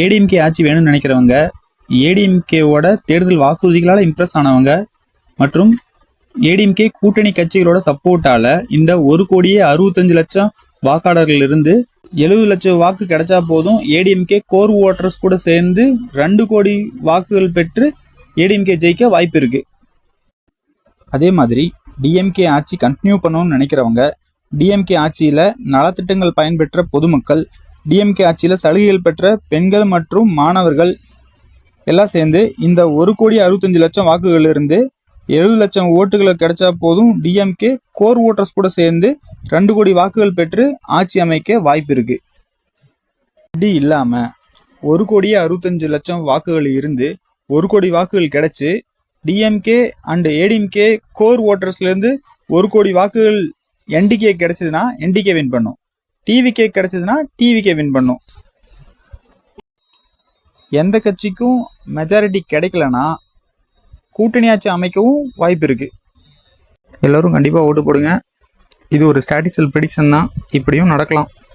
ஏடிஎம்கே ஆட்சி வேணும்னு நினைக்கிறவங்க, ஏடிஎம்கேவோட தேர்தல் வாக்குறுதிகளால் இம்ப்ரெஸ் ஆனவங்க மற்றும் ஏடிஎம்கே கூட்டணி கட்சிகளோட சப்போர்ட்டால இந்த 1,65,00,000 வாக்காளர்களிலிருந்து 70 லட்சம் வாக்கு கிடைச்சா போதும், ஏடிஎம்கே கோர் ஓட்டர்ஸ் கூட சேர்ந்து 2 கோடி வாக்குகள் பெற்று ஏடிஎம்கே ஜெயிக்க வாய்ப்பு இருக்கு. அதே மாதிரி டிஎம்கே ஆட்சி கண்டினியூ பண்ணணும்னு நினைக்கிறவங்க, டிஎம்கே ஆட்சியில நலத்திட்டங்கள் பயன்பெற்ற பொதுமக்கள், டிஎம்கே ஆட்சியில சலுகைகள் பெற்ற பெண்கள் மற்றும் மாணவர்கள் எல்லாம் சேர்ந்து இந்த 1,65,00,000 வாக்குகளிலிருந்து 70 லட்சம் ஓட்டுகளை கிடைச்சா போதும், டிஎம்கே கோர் ஓட்டர்ஸ் கூட சேர்ந்து 2 கோடி வாக்குகள் பெற்று ஆட்சி அமைக்க வாய்ப்பு இருக்கு. இப்படி இல்லாம 1,65,00,000 வாக்குகள் இருந்து 1 கோடி வாக்குகள் கிடைச்சு டிஎம்கே அண்ட் ஏடிஎம்கே கோர் ஓட்டர்ஸ்லேருந்து 1 கோடி வாக்குகள் என்டிகே கிடைச்சதுன்னா என்டிகே வின் பண்ணும், டிவிகே கிடைச்சதுன்னா டிவிகே வின் பண்ணும். எந்த கட்சிக்கும் மெஜாரிட்டி கிடைக்கலனா கூட்டணி ஆட்சி அமைக்கவும் வாய்ப்பு இருக்கு. எல்லோரும் கண்டிப்பாக ஓட்டு போடுங்க. இது ஒரு ஸ்டாட்டிஸ்டிக்கல் ப்ரெடிக்ஷன் தான், இப்படியும் நடக்கலாம்.